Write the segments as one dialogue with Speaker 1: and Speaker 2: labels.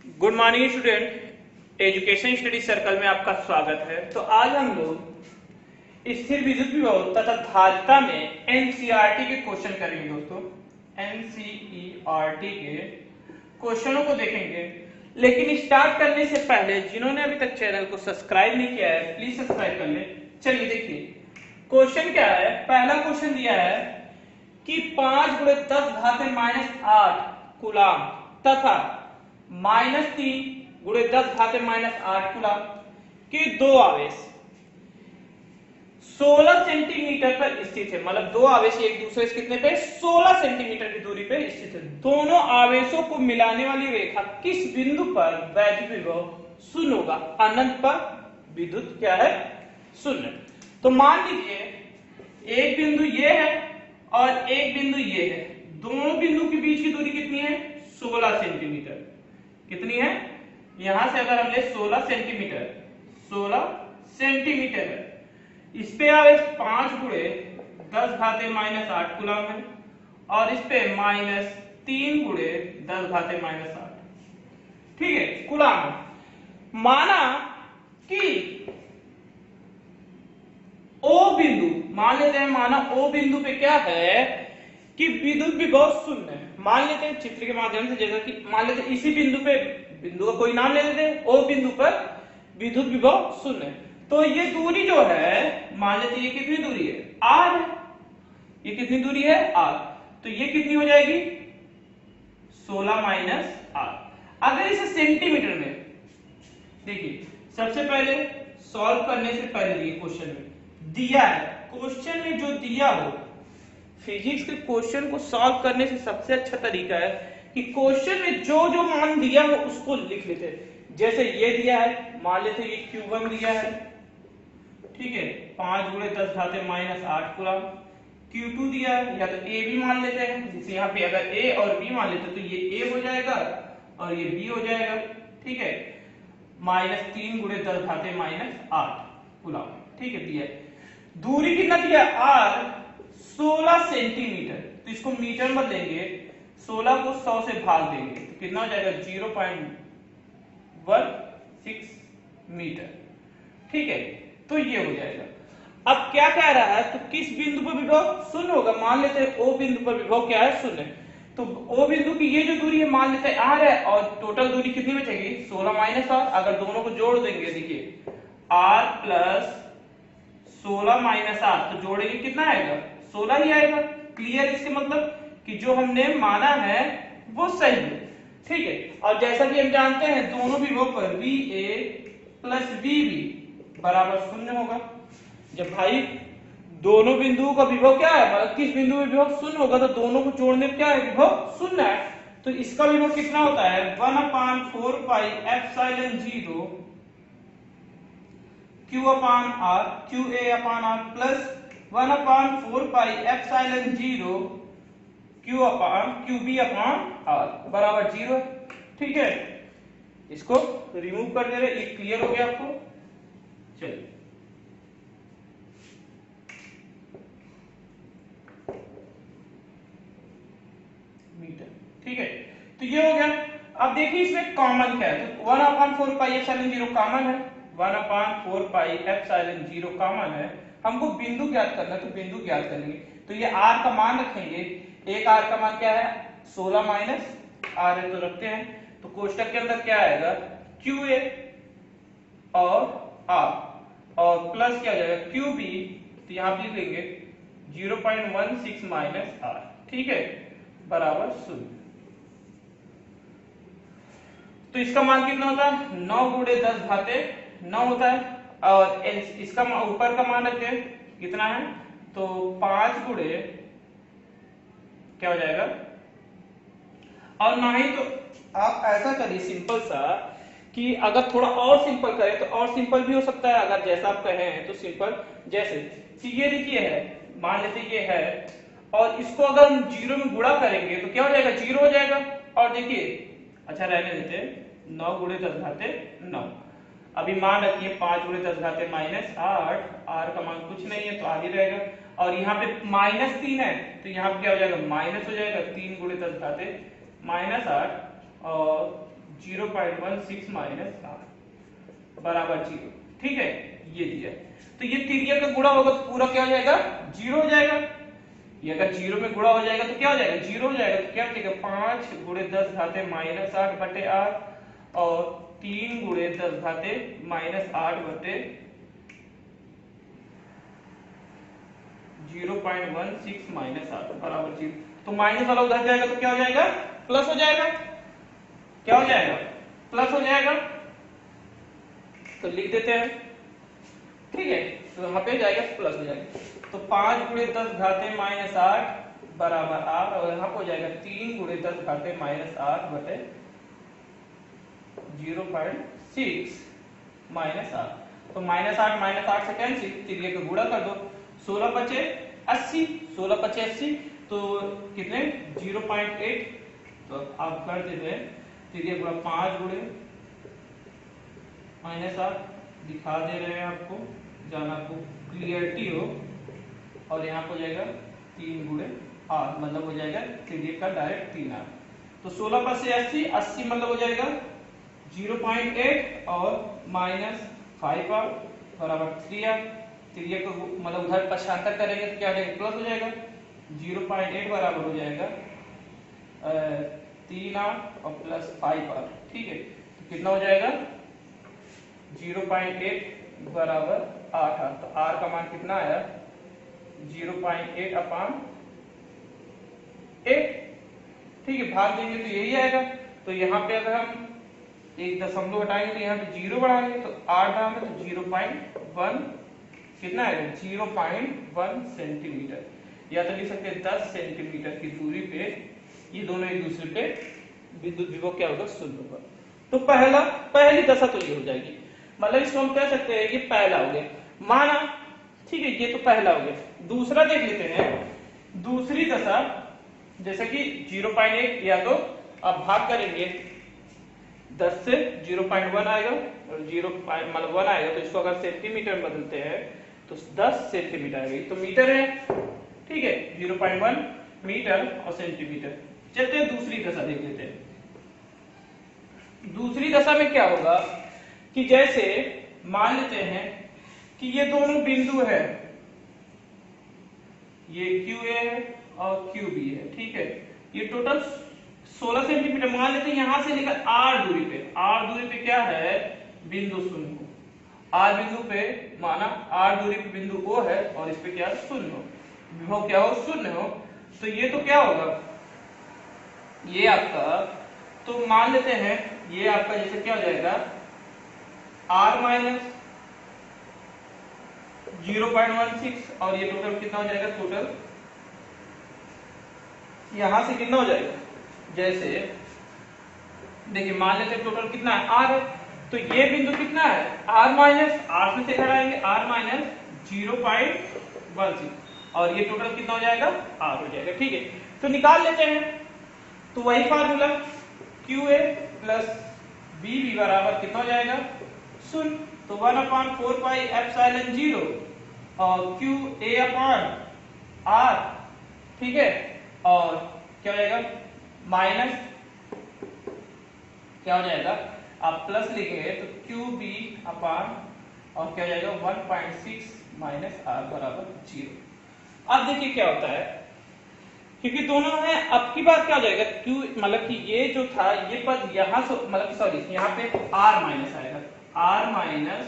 Speaker 1: Good morning student, education study circle में आपका स्वागत है। तो आज हम लोग स्थिर विद्युत विभव तथा धारिता में एनसीईआरटी के क्वेश्चन करेंगे दोस्तों। एनसीईआरटी के क्वेश्चनों को देखेंगे, लेकिन स्टार्ट करने से पहले जिन्होंने अभी तक चैनल को सब्सक्राइब नहीं किया है प्लीज सब्सक्राइब कर ले। चलिए देखिए क्वेश्चन क्या है। पहला क्वेश्चन दिया है कि 5 × 10⁻⁸ कूलाम तथा -3 × 10⁻⁸ कूलाम के दो आवेश 16 सेंटीमीटर पर स्थित है। मतलब दो आवेश एक दूसरे से कितने पे 16 सेंटीमीटर की दूरी पे स्थित है। दोनों आवेशों को मिलाने वाली रेखा किस बिंदु पर वैद्युत विभव शून्य होगा? अनंत पर विद्युत क्या है? शून्य। तो मान लीजिए एक बिंदु ये है और एक बिंदु ये है। दोनों बिंदु के बीच की दूरी कितनी है? 16 सेंटीमीटर। कितनी है? यहां से अगर हम ले 16 सेंटीमीटर, 16 सेंटीमीटर है। इस पे आवेश 5 × 10⁻⁸ कूलाम है और इस पे -3 × 10⁻⁸। ठीक है, कूलाम। माना कि ओ बिंदु, मान लेते हैं माना ओ बिंदु पे क्या है कि विद्युत विभव शून्य है। मान लेते हैं चित्र के माध्यम से, जैसा कि मान लेते हैं इसी बिंदु पे, बिंदु का कोई नाम ले लेते हैं, ओ बिंदु पर विद्युत विभव शून्य है। तो ये दूरी जो है, मान लेते हैं ये कितनी दूरी है? आर है। ये कितनी दूरी है? आर। तो ये कितनी हो जाएगी? 16 - आर। अगर इसे सेंटीमीटर में देखिए, सबसे पहले सॉल्व करने से पहले ये क्वेश्चन में दिया है, क्वेश्चन में जो दिया हो, फिजिक्स के क्वेश्चन को सॉल्व करने से सबसे अच्छा तरीका है कि क्वेश्चन में जो जो मान दिया हो उसको लिख लेते हैं। जैसे ये दिया है, मान लेते ये Q1 दिया है, ठीक है, 5 × 10⁻⁸ कूलाम। Q2 दिया है, या तो A भी मान लेते हैं, जैसे यहाँ पे अगर A और B मान लेते तो ये A हो जाएगा और ये B हो जाएगा। ठीक है, -3 × 10⁻⁸ कूलाम। ठीक है, दिया है। दूरी कितना दिया? R 16 centimetre. तो इसको मीटर में बदलेंगे, 16 को 100 से भाग देंगे तो कितना हो जाएगा? 0.16 मीटर। ठीक है, तो ये हो जाएगा। अब क्या कह रहा है? तो किस बिंदु पर विभव शून्य होगा? मान लेते हैं ओ बिंदु पर विभव क्या है? शून्य। तो ओ बिंदु की ये जो दूरी है मान लेते हैं R है और टोटल दूरी कितनी बचेगी? 16 - R। अगर दोनों को जोड़ देंगे, देखिए R + 16 - R, तो जोड़ेंगे कितना आएगा? 16 ही आएगा। क्लियर? इसके मतलब कि जो हमने माना है वो सही है। ठीक है, और जैसा कि हम जानते हैं दोनों विभव पर VA + VB बराबर शून्य होगा। जब भाई दोनों बिंदुओं का विभव क्या है, मतलब किस बिंदु में विभव शून्य होगा, तो दोनों को जोड़ने पर क्या है? विभव शून्य है। तो इसका विभव कितना होता है? 1/4πε0 Q/R QA/R प्लस 1/4πε0 QB/R बराबर 0 है। ठीक है, इसको रिमूव कर दे रहे। ये क्लियर हो गया आपको? चलिए, मीटर। ठीक है, तो ये हो गया। अब देखिए इसमें कॉमन क्या है? तो 1/4πε0 कॉमन है, 1/4πε0 कॉमन है। हमको बिंदु ज्ञात करना है, तो बिंदु ज्ञात करेंगे। तो ये R का मान रखेंगे। एक R का मान क्या है? 16 - R है, तो रखते हैं। तो कोष्टक के अंदर क्या आएगा? QA और R और प्लस क्या हो जाएगा? QB। तो यहां पे लिख लेंगे 0.16 - R। ठीक है, बराबर 0। तो इसका मान कितना होता है? 9 × 10⁻9 होता है। और इसका ऊपर का मान रखते हैं कितना है? तो 5 × क्या हो जाएगा? और ना ही तो आप ऐसा करिए सिंपल सा कि अगर थोड़ा और सिंपल करें तो और सिंपल भी हो सकता है। अगर जैसा आप कहे हैं तो सिंपल, जैसे कि ये देखिए है, मान लेते ये है और इसको अगर हम 0 में गुणा करेंगे तो क्या हो जाएगा? 0 हो जाएगा। और देखिए, अच्छा रहने देते हैं, 9 × 10⁻9। अभी मान रखिए 5 × 10⁻8, R का मान कुछ नहीं है तो आगे रहेगा। और यहाँ पे -3 है तो यहाँ पे क्या हो जाएगा? माइनस हो जाएगा। 3 × 10⁻8 और 0.16 माइनस आर बराबर 0। ठीक है, ये दिया। तो ये तिर्यक का गुणा होगा तो पूरा क्या हो जाएगा, 0 हो जाएगा। ये अगर 0 में गुणा हो जाएगा तो क्या हो जाएगा, 0 हो जाएगा। तो क्या हो जाएगा, 5 गुणे 10 घाते माइनस 8 बटे आर और 3 गुणे 10 घाते माइनस 8 बटे 0.16 माइनस 8 बराबर 0। तो माइनस वाला उधर जाएगा तो क्या हो जाएगा, प्लस हो जाएगा। क्या हो जाएगा, प्लस हो जाएगा। तो लिख देते हैं। ठीक है, तो यहाँ पे जाएगा प्लस हो जाएगा। तो 5 गुणे 10 घाते माइनस 8 बराबर 8 और यहाँ पे हो जाएगा 3 गुणे 10 घाते माइनस 8 बटे 0.6 माइनस 8। तो माइनस 8 से कैंसिल, तिर्यक का गुणा कर दो। 16 बचे 80, 16 बचे 80 तो कितने 0.8। तो आप कर देते हैं तिर्यक गुणा 5 गुणे माइनस 8 दिखा दे रहे हैं आपको, जाना आपको क्लियरिटी हो। और यहाँ पे हो जाएगा 3 गुणे 8 मतलब हो जाएगा तिर्यक का डायरेक्ट 3 आर। तो 16 पर से 80, 80 मतलब हो जाएगा 0.8 और माइनस 5 आर बराबर 3 आर। तिर्यक को मतलब उधर पक्षांतर करेंगे तो क्या हो जाएगा, प्लस हो जाएगा। 0.8 बराबर हो जाएगा 3 आर और प्लस 5 आर। ठीक है, तो कितना हो जाएगा 0.8 बराबर 8 आर। तो आर का मान कितना आया, 0.8 अपान 8। ठीक है, भाग देंगे तो यही आएगा। तो यहाँ पे अगर हम एक दशमलव हटाएंगे तो यहाँ पे 0 बढ़ाएंगे तो 8 डालेंगे तो 0.1 कितना आएगा, 0.1 सेंटीमीटर। या तो लिख सकते हैं 10 सेंटीमीटर की दूरी पे ये दोनों एक दूसरे पे विद्युत विभव क्या होगा, शून्य होगा। तो पहली दशा तो ये हो जाएगी, मतलब इसको हम कह सकते हैं ये पहला हो गया, माना। ठीक है, ये तो पहला हो गया। दूसरा देख लेते हैं। दूसरी दशा जैसे कि 0.8 या तो आप भाग करेंगे 10 से 0.1 आएगा और 0 मतलब 1 आएगा तो इसको अगर सेंटीमीटर में बदलते हैं तो 10 सेंटीमीटर आएगी। तो मीटर है। ठीक है, 0.1 मीटर और सेंटीमीटर। चलते हैं दूसरी दशा देख लेते हैं। दूसरी दशा में क्या होगा कि जैसे मान लेते हैं कि ये दोनों बिंदु है, ये QA है और QB है। ठीक है, ये टोटल 16 सेंटीमीटर मान लेते हैं। यहां से लेकर R दूरी पे क्या है, बिंदु शून्य। R बिंदु पे माना R दूरी पे बिंदु O है और इस पे क्या शून्य हो, विभव क्या हो, शून्य हो। तो ये तो क्या होगा, ये आपका, तो मान लेते हैं ये आपका जैसे क्या हो जाएगा R माइनस 0.16 और ये टोटल कितना हो जाएगा, टोटल यहां से कितना हो जाएगा, जैसे देखिए मान लेते हैं टोटल कितना है, R है। तो ये बिंदु कितना है, R माइनस, R में से घटाएंगे R माइनस 0.16 और ये टोटल कितना हो जाएगा, R हो जाएगा। ठीक है, तो निकाल लेते हैं। तो वही फार्मूला QA प्लस BB बराबर कितना हो जाएगा, शून्य। तो 1/4 पाई एप्सिलॉन 0 और QA अपान R। ठीक है, और क्या हो जाएगा माइनस, क्या हो जाएगा, आप प्लस लिखेंगे तो QB अपान और क्या हो जाएगा 1.6 माइनस R बराबर 0। अब देखिए क्या होता है, क्योंकि दोनों है, अब की बात क्या हो जाएगा, Q मतलब कि ये जो था ये पद यहां से मतलब सॉरी यहाँ पे R माइनस आएगा, R माइनस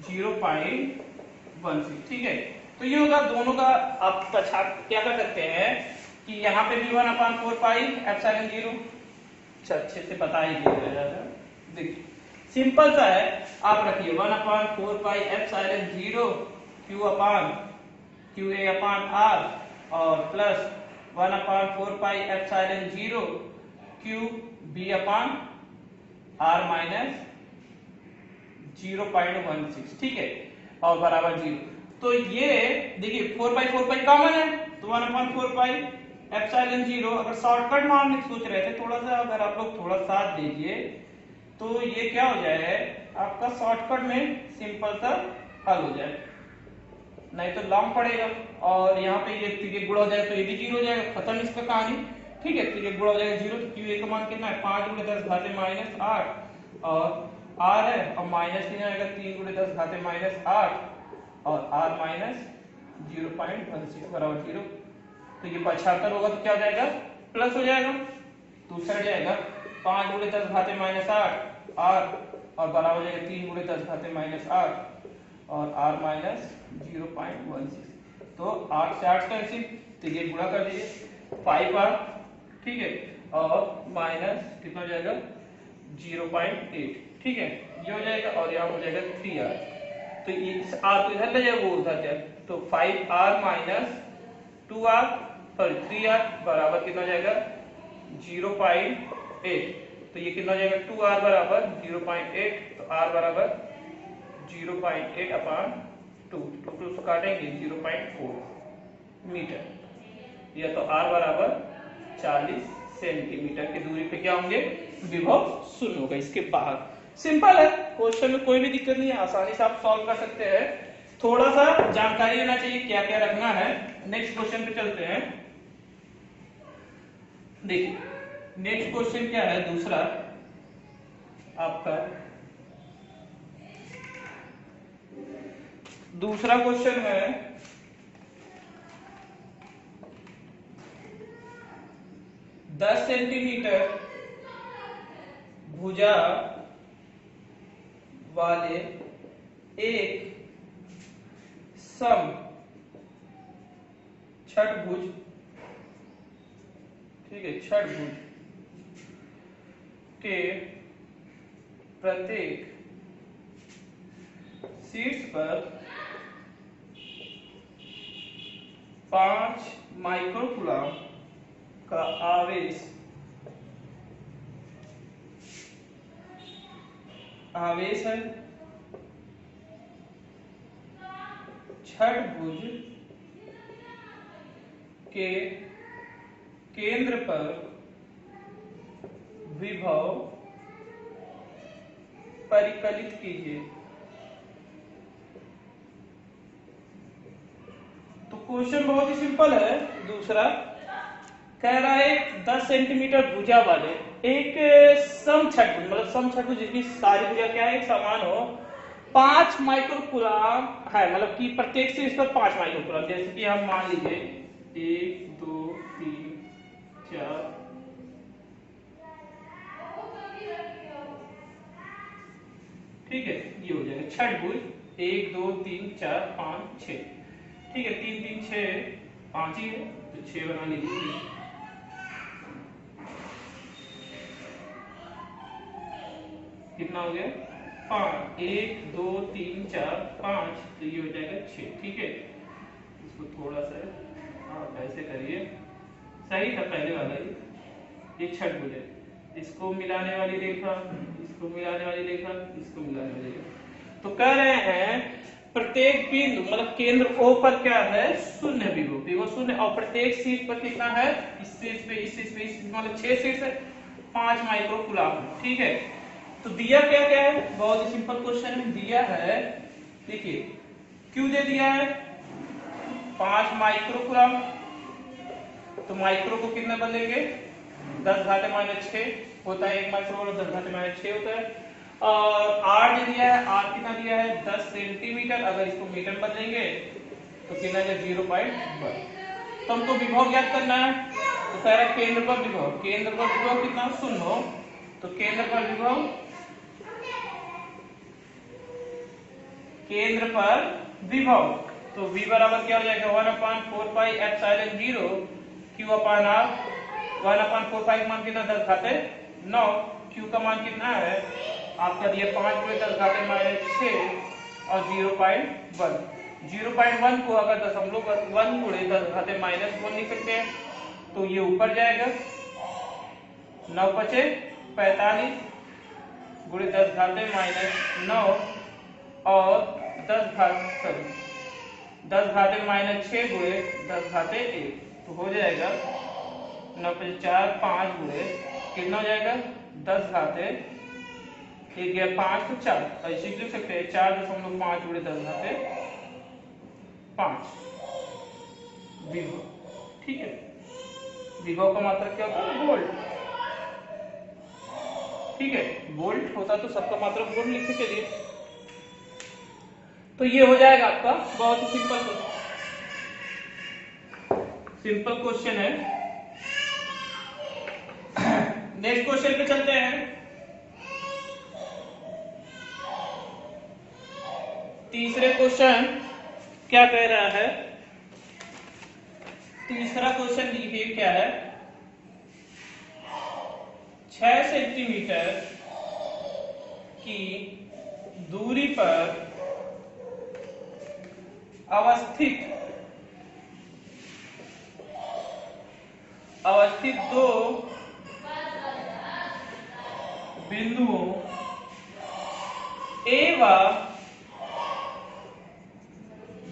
Speaker 1: 0.16। ठीक है, तो ये होगा दोनों का। आप क्या कर सकते हैं कि यहाँ पे भी 1/4 पाई एप्सिलॉन 0 अच्छे से बता ही दिया। देखिए सिंपल सा है, आप रखिए 1/4 पाई एप्सिलॉन 0 Q अपान QA अपान R और प्लस 1/4 पाई एप्सिलॉन 0 QB अपान R माइनस 0.16। ठीक है, और बराबर 0। तो ये देखिए 4/4 पाई कॉमन है तो 1/4 पाई एप्सिलॉन 0। अगर शॉर्टकट मारने की सोच रहे थे थोड़ा सा, अगर आप लोग थोड़ा साथ दीजिए तो ये क्या हो जाए आपका शॉर्टकट में सिंपल सा हल हो जाए, नहीं तो लॉन्ग पड़ेगा और यहाँ पे ये गुणा हो जाएगा तो ये भी 0 हो जाएगा, खत्म इसका कहानी। ठीक है, तो ये गुणा हो जाएगा 0, तो क्यू ए का मान कितना है 5 गुणे 10 घाते माइनस 8 और आर है और माइनस कितना आएगा 3 गुणे 10 घाते माइनस 8 और आर माइनस 0.16 बराबर 0। तो ये 75 होगा तो क्या हो जाएगा प्लस हो जाएगा, दूसरा जाएगा 5 गुणे 10 घाते माइनस 8 आर और बराबर हो जाएगा 3 गुणे 10 घाते माइनस 8 और आर माइनस 0.16। तो 8 से 8 कैंसिल, तो ये गुणा कर दीजिए 5r, ठीक है, और माइनस कितना हो जाएगा 0.8, ठीक है, ये हो जाएगा और यहाँ हो जाएगा 3r। तो इस r को इधर ले जाए वो उधर जाए, तो 5r minus 2r sorry 3r बराबर कितना हो जाएगा 0.8। तो ये कितना हो जाएगा 2r बराबर 0.8, तो r बराबर 0.8 अपॉन 2, 2 काटेंगे 0.4 मीटर, या तो r बराबर 40 सेंटीमीटर की दूरी पे क्या होंगे विभव शून्य होगा इसके बाहर। सिंपल है, क्वेश्चन में कोई भी दिक्कत नहीं है, आसानी से आप सॉल्व कर सकते हैं। थोड़ा सा जानकारी लेना चाहिए क्या क्या रखना है। नेक्स्ट क्वेश्चन पे चलते हैं। देखिए नेक्स्ट क्वेश्चन क्या है, दूसरा आपका दूसरा क्वेश्चन है 10 सेंटीमीटर भुजा वाले एक सम छठभुज, ठीक है, छठभुज के प्रत्येक शीर्ष पर 5 माइक्रोकूलम का आवेश है। छठभुज के केंद्र पर विभव परिकलित कीजिए। तो क्वेश्चन बहुत ही सिंपल है। दूसरा कह रहा है 10 सेंटीमीटर भुजा वाले एक समछठभुज, मतलब समछठभुज जिसकी सारी भुजा क्या है एक समान हो, 5 माइक्रोकूलम है, मतलब कि प्रत्येक से इस पर 5 माइक्रोकूलम, जैसे कि हम मान लीजिए 1 2 3 4 ठीक है, ये हो जाएगा छठभुज 1 2 3 4 5 6, ठीक है, 3 3 6 5 ही है तो 6 बना लीजिए। कितना हो गया 5, 1 2 3 4 5, तो ये हो जाएगा 6, ठीक है। इसको थोड़ा सा आप ऐसे करिए, सही था पहले वाला ही, एक छठभुज है, इसको मिलाने वाली रेखा, इसको मिलाने वाली रेखा, इसको मिलाने वाली रेखा। तो कह रहे हैं प्रत्येक बिंदु मतलब केंद्र O पर क्या है शून्य विभव, विभव शून्य, और प्रत्येक शीर्ष पर कितना है, इस शीर्ष पे इस शीर्ष पे इस मतलब 6 शीर्ष है, 5 माइक्रोकूलम, ठीक है। तो दिया क्या क्या है, बहुत ही सिंपल क्वेश्चन में दिया है, देखिए क्यों दे दिया है 5 माइक्रोकूलम, तो माइक्रो को कितने बदलेंगे 10 घाते माइनस 6 होता है, 1 माइक्रोकूलम 10 घाते माइनस 6 होता है। और आर दे दिया है, आर कितना दिया है 10 सेंटीमीटर, अगर इसको मीटर में बदलेंगे तो कितना है 0.1। तो हमको विभव ज्ञात करना है, तो कह रहा है केंद्र पर विभव, केंद्र पर विभव कितना शून्य हो, तो केंद्र पर विभव, केंद्र पर विभव, तो v बराबर क्या हो जाएगा 1/4 पाई एप्सिलॉन 0 q अपान r, 1/4 पाई का मान कितना 10 घाते 9, q का मान कितना है आपका दिया 5 गुणे 10 घाते माइनस 6 और 0.1, 0.1 को अगर दशमलव 1 गुणे 10 घाते माइनस 1 लिख सकते हैं, तो ये ऊपर जाएगा 9 बचे 45 गुणे 10 घाते माइनस 9 और 10 घाते माइनस 6 गुणे 10 घाते 1, तो हो जाएगा 9 पे 4 5 गुणे कितना हो जाएगा 10 घाते 1 गया 5 तो 4, ऐसे लिख सकते हैं 4.5 गुणे 10 घाते 5 विभव, ठीक है। विभव का मात्रक क्या होता है? वोल्ट। ठीक है, वोल्ट होता तो सबका मात्रक वोल्ट लिखते चलिए। तो ये हो जाएगा आपका बहुत ही सिंपल क्वेश्चन है। नेक्स्ट क्वेश्चन पे चलते हैं। तीसरे क्वेश्चन क्या कह रहा है? तीसरा क्वेश्चन देखिए क्या है। 6 सेंटीमीटर की दूरी पर अवस्थित दो बिंदुओं ए व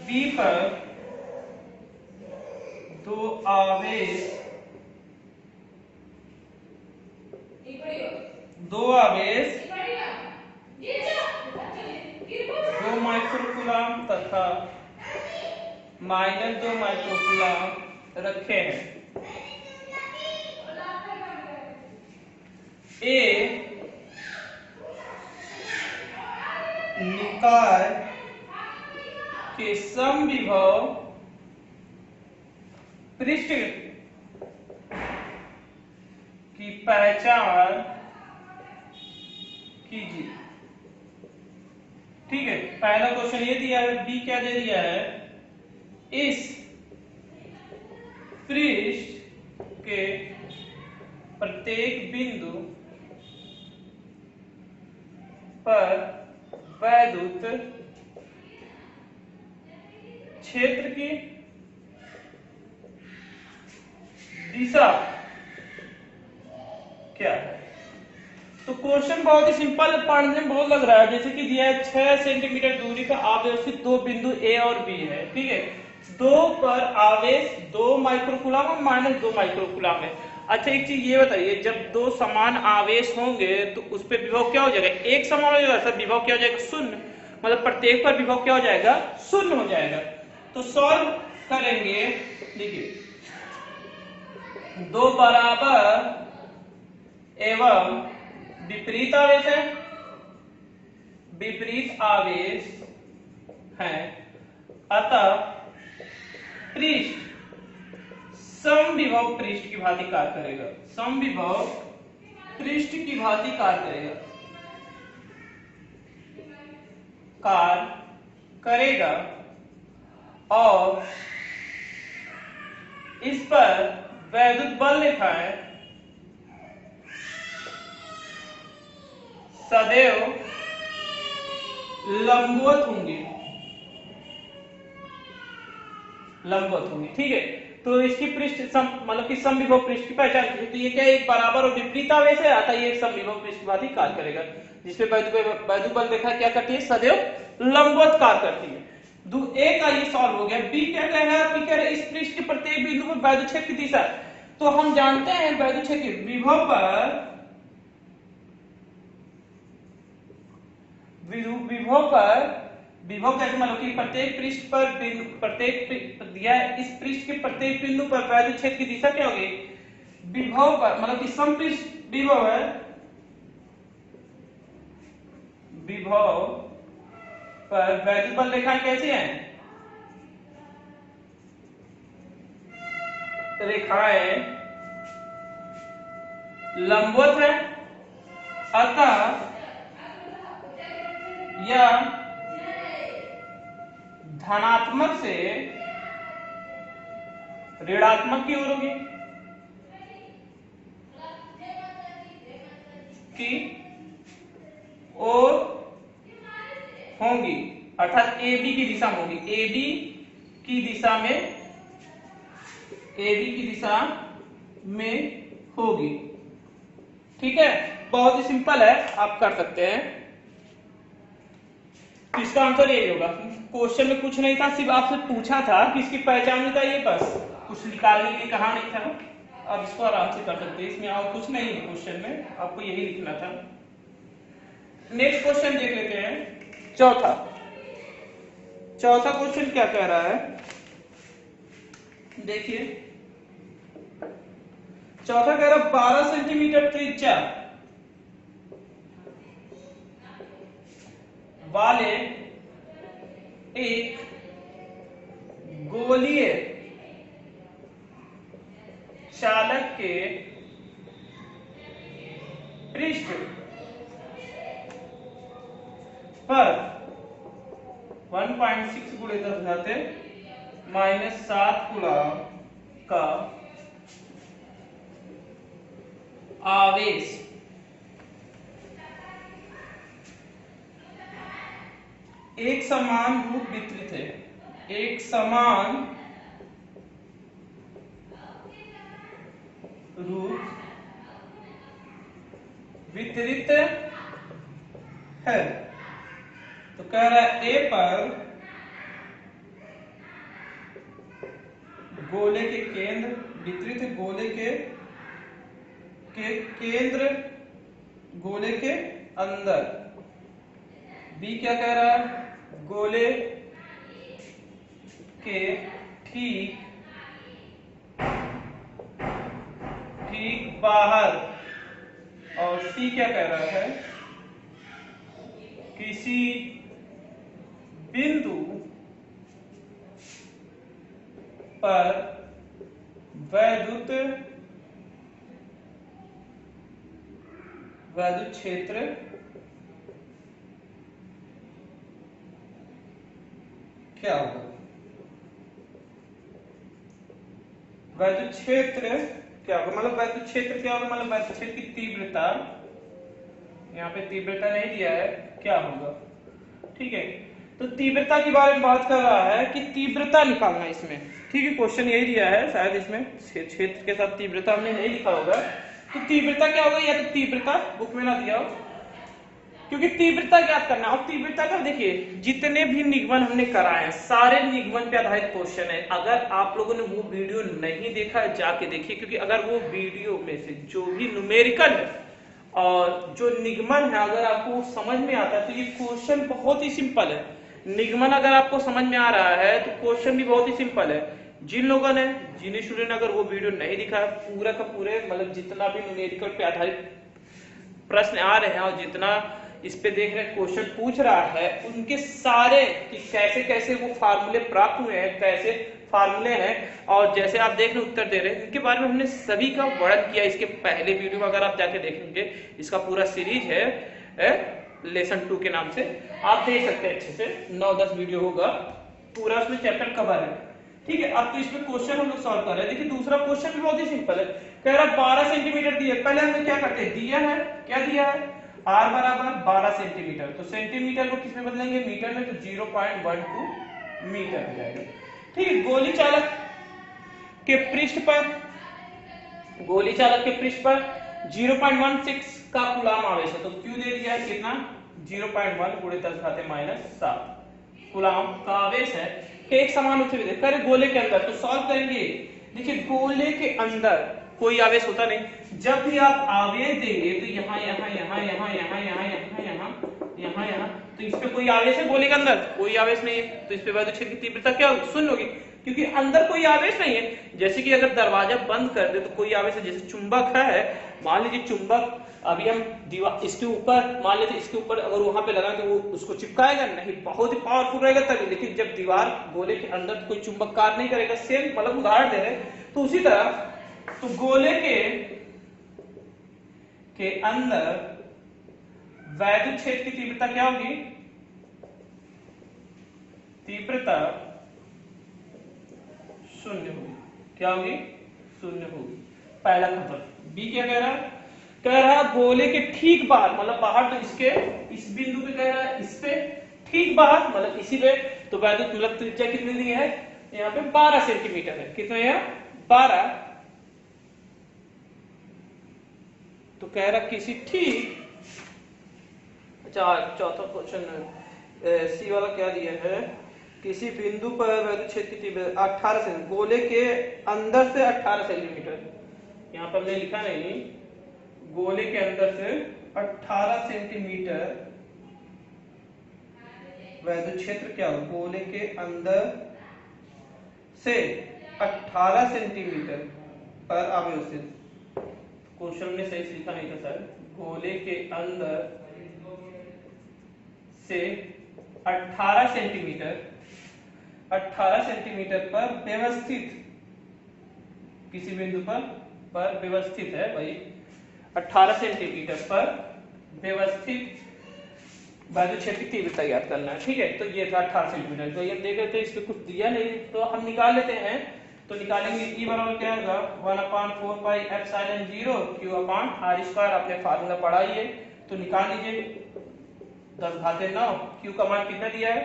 Speaker 1: बी पर दो आवेश दो माइक्रोकूलम तथा -2 माइक्रोकूलम रखे हैं। ए निकाय के समविभव पृष्ठ की पहचान कीजिए। ठीक है, पहला क्वेश्चन ये दिया है। बी क्या दे दिया है? इस पृष्ठ के प्रत्येक बिंदु पर वैद्युत क्षेत्र की दिशा क्या है? तो क्वेश्चन बहुत ही सिंपल, पढ़ने में बहुत लग रहा है। जैसे कि दिया है 6 सेंटीमीटर दूरी पर आवेशित दो बिंदु ए और बी है। ठीक है, दो पर आवेश 2 माइक्रोकूलम और -2 माइक्रोकूलम है। अच्छा, एक चीज ये बताइए, जब दो समान आवेश होंगे तो उस पर विभव क्या हो जाएगा? एक समान हो जाएगा सर, विभव क्या हो जाएगा? शून्य। मतलब प्रत्येक पर विभव क्या हो जाएगा? शून्य हो जाएगा। तो सॉल्व करेंगे। देखिए, दो बराबर एवं विपरीत आवेश है, विपरीत आवेश है, अतः पृष्ठ समविभव पृष्ठ की भांति कार्य करेगा। समविभव पृष्ठ की भांति कार्य करेगा और इस पर वैद्युत बल लिखा है सदैव लंबवत होंगे। ठीक है, तो इसकी पृष्ठ मतलब कि समविभव पृष्ठ की पहचान कीजिए। तो ये क्या है? एक बराबर और विपरीत आवेश है, अतः ये समविभव पृष्ठ की भांति कार्य करेगा। जिसपे वैद्युत बल देखा क्या करती है? सदैव लंबवत कार्य करती है। ए का ये सॉल्व हो गया। बी क्या कह रहा है? बी कह रहा है इस पृष्ठ के प्रत्येक बिंदु पर वैद्युत क्षेत्र की दिशा। तो हम जानते हैं वैद्युत क्षेत्र विभव पर विभव कैसे? मतलब कि प्रत्येक पृष्ठ पर दिया है इस पृष्ठ के प्रत्येक बिंदु पर वैद्युत क्षेत्र की दिशा क्या होगी? विभव पर मतलब कि समपृष्ठ विभव है, विभव पर वैद्युत बल रेखाएं कैसी हैं? रेखाएं लंबवत है, अतः यह धनात्मक से ऋणात्मक की ओर होगी होंगी, अर्थात ए बी की दिशा में होगी। ए बी की दिशा में होगी। ठीक है, बहुत ही सिंपल है, आप कर सकते हैं। इसका आंसर यही होगा। क्वेश्चन में कुछ नहीं था, सिर्फ आपसे पूछा था कि इसकी पहचान बताइए, बस कुछ निकालने के लिए कहा नहीं था। अब इसको आराम से कर सकते हैं, इसमें और कुछ नहीं है क्वेश्चन में, आपको यही लिखना था। नेक्स्ट क्वेश्चन देख लेते हैं। चौथा क्वेश्चन क्या कह रहा है? देखिए, चौथा कह रहा 12 सेंटीमीटर त्रिज्या वाले एक गोलीय चालक के पृष्ठ पर 1.6 गुणे 10⁻⁻7 कूलम का आवेश एक समान रूप वितरित है, एक समान रूप वितरित है। तो कह रहा है ए पर गोले के केंद्र वितरित गोले के केंद्र गोले के अंदर। बी क्या कह रहा है? गोले के ठीक बाहर। और सी क्या कह रहा है? किसी बिंदु पर वैद्युत क्षेत्र क्या होगा? वैद्युत क्षेत्र क्या होगा? मतलब वैद्युत क्षेत्र क्या होगा? मतलब वैद्युत क्षेत्र की तीव्रता, यहाँ पे तीव्रता नहीं दिया है, क्या होगा? ठीक है, तो तीव्रता के बारे में बात कर रहा है कि तीव्रता निकालना इसमें। ठीक है, क्वेश्चन यही दिया है, शायद इसमें क्षेत्र के साथ तीव्रता हमने नहीं लिखा होगा। तो तीव्रता क्या होगा? या तो तीव्रता बुक में ना दिया हो, क्योंकि तीव्रता ज्ञात करना। और तीव्रता का देखिए, जितने भी निगमन हमने कराए हैं सारे निगमन पे आधारित क्वेश्चन है। अगर आप लोगों ने वो वीडियो नहीं देखा है जाके देखिए, क्योंकि अगर वो वीडियो में से जो भी न्यूमेरिकल है और जो निगमन है अगर आपको समझ में आता है तो ये क्वेश्चन बहुत ही सिंपल है। निगमन अगर आपको समझ में आ रहा है तो क्वेश्चन भी बहुत ही सिंपल है। जिन लोगों ने जिन स्टूडेंट ने अगर वो वीडियो नहीं दिखा है, पूरा का पूरे मतलब जितना भी न्यूमेरिकल पे आधारित प्रश्न आ रहे हैं और जितना इस पे देख रहे हैं क्वेश्चन पूछ रहा है, उनके सारे कि कैसे कैसे वो फार्मूले प्राप्त हुए हैं, कैसे फार्मूले हैं और जैसे आप देख रहे उत्तर दे रहे हैं, इनके बारे में हमने सभी का वर्णन किया इसके पहले वीडियो में। अगर आप जाके देखेंगे, इसका पूरा सीरीज है लेसन 2 के नाम से, आप देख सकते हैं अच्छे से। 9-10 वीडियो होगा, पूरा उसमें चैप्टर कवर है। ठीक है, अब तो इसमें क्वेश्चन हम लोग सॉल्व कर रहे हैं। देखिए दूसरा क्वेश्चन भी बहुत ही सिंपल है। कह रहा 12 सेंटीमीटर दिया। पहले हमने क्या करते हैं, दिया है, क्या दिया है? r बराबर 12 सेंटीमीटर। तो सेंटीमीटर को किस में बदलेंगे? मीटर में। तो 0.12 मीटर हो जाएगा। ठीक है, गोली चालक के पृष्ठ पर 0.16 का कूलम आवेश है। तो क्यू दे दिया है कितना? 0.1 गुणे 10⁻⁷ कूलम का आवेश है कि एक समान रूप से वितरित करे गोले के अंदर। तो सॉल्व करेंगे। देखिए गोले के अंदर कोई आवेश होता नहीं। जब भी आप आवेश देंगे तो यहाँ यहाँ यहाँ यहाँ यहाँ यहाँ यहाँ यहाँ यहाँ यहाँ, तो इस पे कोई आवेश है? गोले के अंदर कोई आवेश नहीं है। तो इस पे वैद्युत क्षेत्र की तीव्रता क्या होगी? शून्य होगी, क्योंकि अंदर कोई आवेश नहीं है। जैसे कि अगर दरवाजा बंद कर दे तो कोई आवेश है। जैसे चुंबक है, मान लीजिए चुंबक अभी हम दीवार इसके ऊपर, मान लेते इसके ऊपर अगर वहां पे लगा तो वो उसको चिपकाएगा नहीं, बहुत ही पावरफुल रहेगा तभी। लेकिन जब दीवार गोले के अंदर तो कोई चुंबक कार्य नहीं करेगा। सेम मतलब उदाहरण दे रहे, तो उसी तरह तो गोले के अंदर वैद्युत क्षेत्र की तीव्रता क्या होगी? तीव्रता शून्य होगी। क्या होगी? शून्य होगी। पहला खबर। बी क्या कह रहा है? कह रहा गोले के ठीक बाहर, मतलब बाहर तो इसके इस बिंदु पे कह रहा है, इस पे ठीक बाहर मतलब इसी पे। तो वैद्युत मतलब त्रिज्या कितनी दी है? यहाँ पे 12 सेंटीमीटर है। कितना है? 12। तो कह रहा किसी ठीक, अच्छा चौथा क्वेश्चन सी वाला क्या दिया है? किसी बिंदु पर वैद्युत क्षेत्र की तीव्रता 18 सेंटीमीटर, गोले के अंदर से 18 सेंटीमीटर। यहाँ पर हमने लिखा नहीं, गोले के अंदर से 18 सेंटीमीटर वैद्युत क्षेत्र क्या हो? गोले के अंदर से 18 सेंटीमीटर पर आवेशित क्वेश्चन में सही से लिखा नहीं था सर, गोले के अंदर से 18 सेंटीमीटर पर व्यवस्थित किसी बिंदु पर व्यवस्थित है भाई, 18 सेंटीमीटर पर व्यवस्थित बाजू क्षेत्र की तीव्रता ज्ञात करना है। ठीक है, तो ये था 18 सेंटीमीटर। तो ये देख रहे थे, इस पे कुछ दिया नहीं तो हम निकाल लेते हैं। तो निकालेंगे E बराबर क्या होगा 1/4 पाई एप्सिलॉन 0 Q/r²। आपने फार्मूला पढ़ा ही है, तो निकाल लीजिए 10 घाते 9। Q का मान कितना दिया है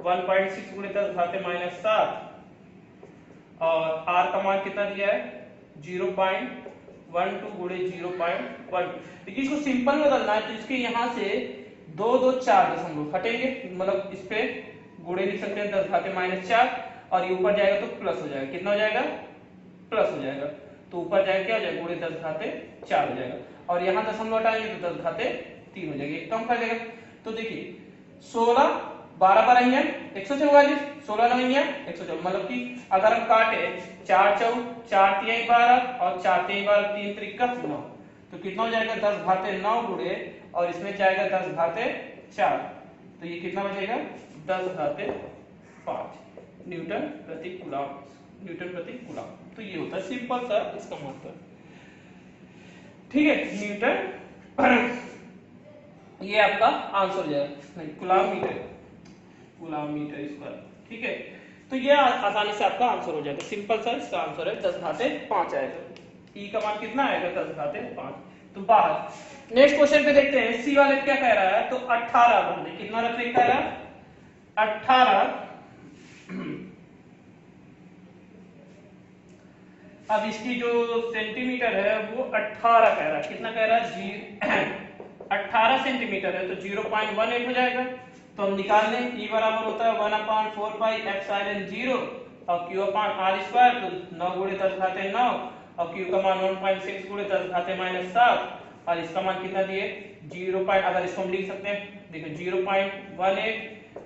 Speaker 1: 1.6 गुणे 10 घाते -7 और R का मान कितना दिया है 0.12 गुणे 0.1। देखिए इसको सिंपल में बदलना है तो इसके यहाँ से 2 2 4 दशमलव हटेंगे, मतलब इस पे गुणे लिख सकते हैं 10 घाते -4 और ये ऊपर जाएगा तो प्लस हो जाएगा। कितना हो जाएगा प्लस हो जाएगा, तो ऊपर जाएगा क्या हो जाएगा गुणे 10 घाते 4 हो जाएगा और यहाँ दशमलव हटाएंगे तो 10 घाते 3 हो जाएगी, कम कर देगा। तो देखिए 16 12 12 144 16 9 144, मतलब कि अगर हम काटे 4 4 4 3 12 और 4 3 12 3 त्रिक 9, तो कितना हो जाएगा 10 घाते 9 गुणे और इसमें जाएगा 10 घाते 4, तो ये कितना बचेगा 10 घाते 5 न्यूटन प्रति कूलम। तो ये होता है सिंपल सा इसका मतलब। ठीक है, न्यूटन ये आपका आंसर हो जाएगा, नहीं कूलम मीटर स्क्वायर। ठीक है, तो ये आसानी से आपका आंसर हो जाएगा, सिंपल सा इसका आंसर है 10 घाते 5 आएगा। ई का मान कितना आएगा 10 घाते 5। तो बाहर नेक्स्ट क्वेश्चन पे देखते हैं, सी वाले क्या कह रहा है, तो 18 बंदे कितना रख लिखा है 18। अब इसकी जो सेंटीमीटर है वो 18 कह रहा है, कितना कह रहा है 18 सेंटीमीटर है, तो 0.18 हो जाएगा। तो हम निकाल लें E बराबर होता है 1/4 पाई एप्सिलॉन 0 और Q/r², तो 9 गुणे 10 घाते 9 और Q का मान 1.6 गुणे 10 घाते -7 और इसका मान कितना दिए 0. अगर इसको हम लिख सकते हैं, देखो 0.18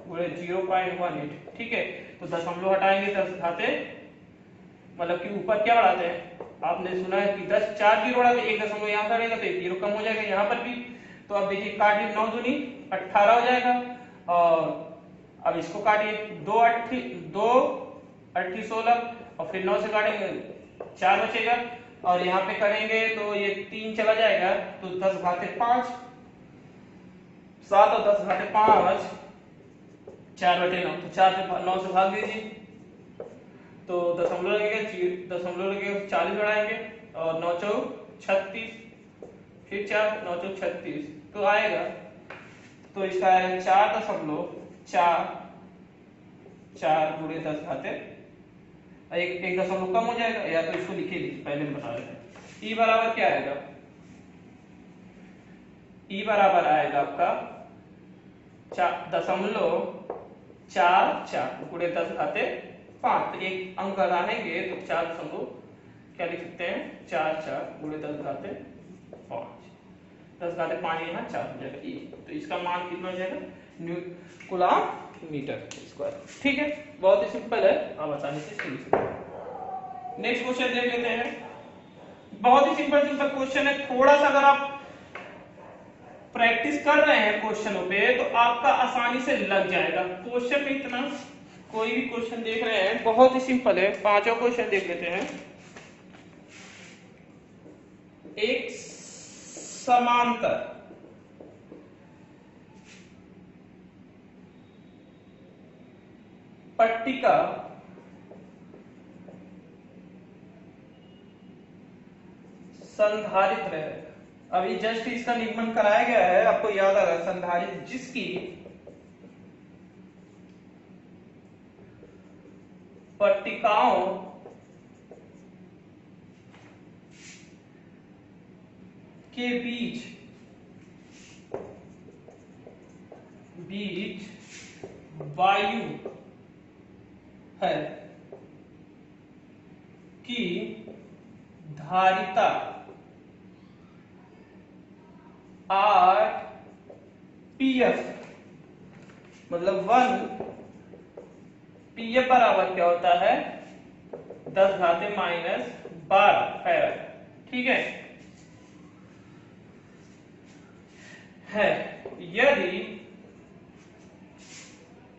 Speaker 1: गुणे 0.18। ठीक है, तो दशमलव हटाएंगे 10 घाते, मतलब कि ऊपर क्या बढ़ाते हैं, आपने सुना है कि 10 4 जीरो बढ़ाते, एक दशमलव यहाँ करेगा तो 1 जीरो कम हो जाएगा यहाँ पर भी। तो अब देखिए काटिए 9 दूनी 18 हो जाएगा और अब इसको काटिए 2 8 16 और फिर 9 से काटेंगे 4 बचेगा और यहाँ पे करेंगे तो ये 3 चला जाएगा, तो 10 घाते 5 7 और 10 घाते 5 4/9, तो 4 से 9 से भाग दीजिए तो दशमलव लगेगा 40 बढ़ाएंगे और 9 4 36 फिर 4 9 4 36 तो आएगा, तो इसका आएगा 4.4 गुणे 10 घाते एक दशमलव कम हो जाएगा, या तो इसको लिखे पहले हम बता रहे हैं। ई बराबर क्या आएगा, ई बराबर आएगा आपका 4.44 गुणे 10 घाते 5, तो एक अंक लगाएंगे तो 4 दशमलव क्या लिख सकते हैं 4 गुणे 10 घाते 5, 10 घाते 5 यहाँ 4 हो जाएगा ई, तो इसका मान कितना हो जाएगा कूलम मीटर स्क्वायर। ठीक है, बहुत ही सिंपल है, आप आसानी से समझ सकते हैं। नेक्स्ट क्वेश्चन देख लेते हैं, बहुत ही सिंपल क्वेश्चन है, थोड़ा सा अगर आप प्रैक्टिस कर रहे हैं क्वेश्चनों पे तो आपका आसानी से लग जाएगा। क्वेश्चन में इतना कोई भी क्वेश्चन देख रहे हैं बहुत ही सिंपल है, पांचों क्वेश्चन देख लेते हैं। एक समांतर पट्टिका संधारित्र है, अभी जस्ट इसका निगमन कराया गया है, आपको याद आ रहा है संधारित्र जिसकी पट्टिकाओं के बीच वायु है की धारिता 8 pf, मतलब 1 pf बराबर क्या होता है 10 घाते -12 फैराड। ठीक है, है यदि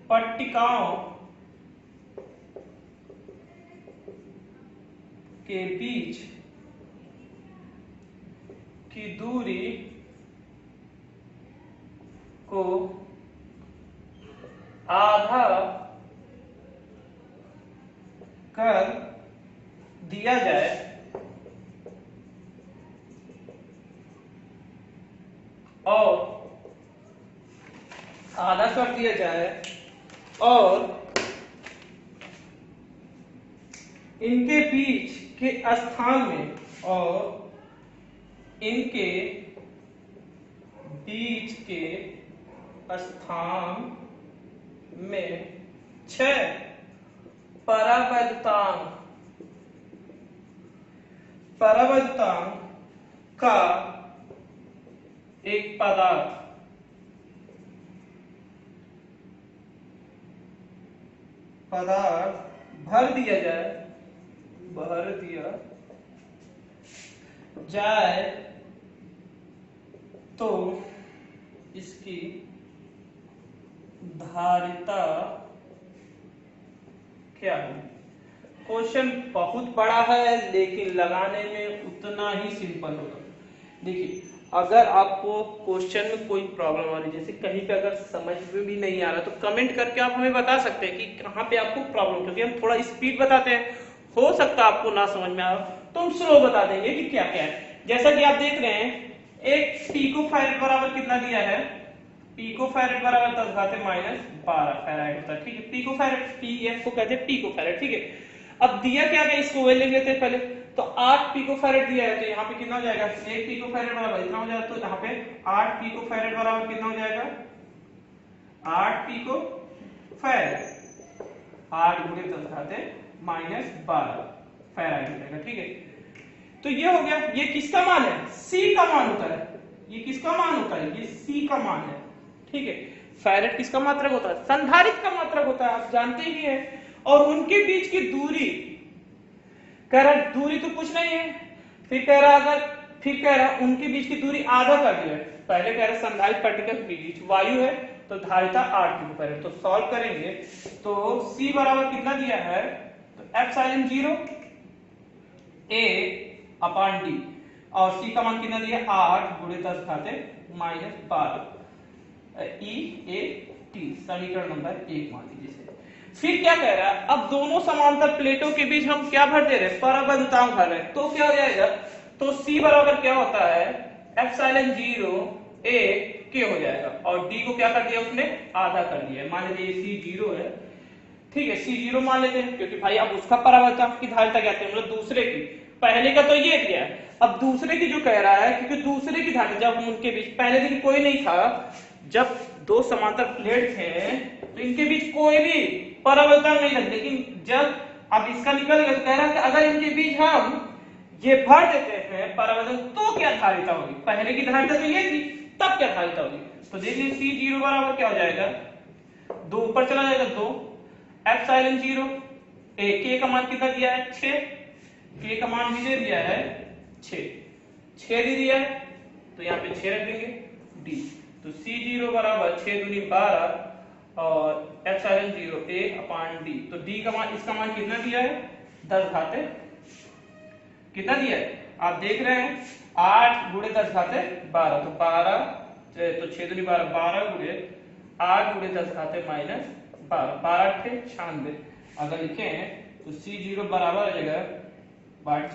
Speaker 1: पट्टिकाओं के बीच की दूरी को आधा कर दिया जाए और आधा कर दिया जाए और इनके बीच के स्थान में इनके बीच के स्थान में 6 परावैद्युतांक का एक पदार्थ भर दिया जाए तो इसकी धारिता क्या है। क्वेश्चन बहुत बड़ा है लेकिन लगाने में उतना ही सिंपल होगा। देखिए, अगर आपको क्वेश्चन में कोई प्रॉब्लम आ रही है, जैसे कहीं पे अगर समझ में भी नहीं आ रहा, तो कमेंट करके आप हमें बता सकते हैं कि कहाँ पे आपको प्रॉब्लम, क्योंकि हम थोड़ा स्पीड बताते हैं, हो सकता है आपको ना समझ में आ, तो हम स्लो बता देंगे कि क्या क्या है। जैसा कि आप देख रहे हैं, एक पिकोफैरेड बराबर कितना दिया है, पिकोफैरेड बराबर 10⁻⁻12 फैराड होता है। ठीक है, पिकोफैरेड पीएफ को कहते हैं पिकोफैरेड। ठीक है, अब दिया क्या है, इसको वे ले लेते हैं पहले। तो 8 पिकोफैरेड दिया है, तो यहाँ पे कितना हो जाएगा, 1 पिकोफैरेड बराबर इतना हो जाएगा, तो यहाँ पे 8 पिकोफैरेड बराबर कितना हो जाएगा, 8 पिकोफैरेड, 8 × 10⁻⁻12 फैराड हो जाएगा। ठीक है, तो ये हो गया। ये किसका मान है, सी का मान होता है। ये किसका मान होता है, ये सी का मान है। ठीक है, फैराड किसका मात्रक होता है, संधारित्र का मात्रक होता है, आप जानते ही हैं। और उनके बीच की दूरी, कह रहा दूरी तो कुछ नहीं है, फिर कह रहा उनके बीच की दूरी आधा कर दिया। पहले कह रहा संधारित्र पट्टिका के बीच वायु है, तो धारिता 8 पिकोफैरेड। तो सॉल्व करेंगे तो C बराबर कितना दिया है, तो ε0 A/d, और C का मान कितना दिया, 8 × 10⁻⁻12 EAT, समीकरण नंबर 1 मान लीजिए। फिर क्या कह रहा है, अब दोनों समांतर प्लेटों के बीच हम क्या भर दे रहे हैं, परावैद्युतांक भर रहे हैं। तो क्या हो जाएगा, तो C बराबर क्या होता है, ε0 A K हो जाएगा, और D को क्या कर दिया उसने, आधा कर दिया। मान लीजिए C0 है, ठीक है, C0 मान लेते हैं, क्योंकि भाई अब उसका परावैद्युतांक की धारिता क्या है, मतलब दूसरे की, पहले का तो ये दिया है, अब दूसरे की जो कह रहा है, क्योंकि दूसरे की धारिता जब हम उनके बीच, पहले दिन कोई नहीं था, जब दो समांतर प्लेट थे तो इनके बीच कोई भी परावैद्युतांक नहीं था, लेकिन जब अब इसका निकल गया, तो कह रहा है कि अगर इनके बीच हम ये भर देते हैं परावैद्युतांक, तो क्या धारिता होगी, पहले की धारिता तो ये थी, तब क्या धारिता होगी। तो देखिए C0 बराबर क्या हो जाएगा, 2 ऊपर चला जाएगा, 2 ε0 A, K का मान कितना दिया है, 6, K का मान भी दे दिया है 6 दे दिया है, तो यहाँ पे 6 रख देंगे, D, तो C0 बराबर 6 दूनी 12 और ε0 A/d, तो D का मान, इसका मान कितना दिया है, 10 घाते कितना दिया है, आप देख रहे हैं 8 × 10⁻12, तो 12, तो 6 दूनी 12, 12 × 8 × 10⁻−12, 12 × 96, अगर लिखे हैं तो C0 बराबर हो जाएगा 12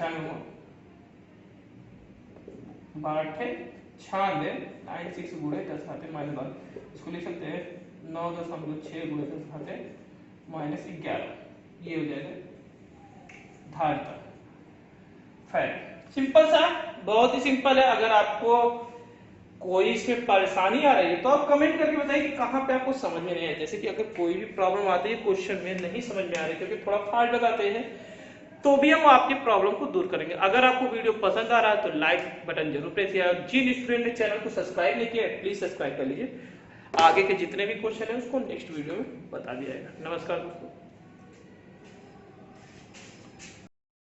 Speaker 1: 96 96 × 10⁻12, इसको लिख सकते हैं 9.6 × 10⁻11, ये हो जाएगा धारिता फैराड। सिंपल सा, बहुत ही सिंपल है। अगर आपको कोई इसमें परेशानी आ रही है तो आप कमेंट करके बताइए कि कहाँ पे आपको समझ में नहीं आया। जैसे कि अगर कोई भी प्रॉब्लम आती है क्वेश्चन में नहीं समझ में आ रही, क्योंकि थोड़ा फास्ट बताते हैं, तो भी हम आपके प्रॉब्लम को दूर करेंगे। अगर आपको वीडियो पसंद आ रहा है तो लाइक बटन जरूर प्रेस किया। जिन स्टूडेंट ने चैनल को सब्सक्राइब नहीं किया प्लीज सब्सक्राइब कर लीजिए। आगे के जितने भी क्वेश्चन है उसको नेक्स्ट वीडियो में बता दिया जाएगा। नमस्कार दोस्तों।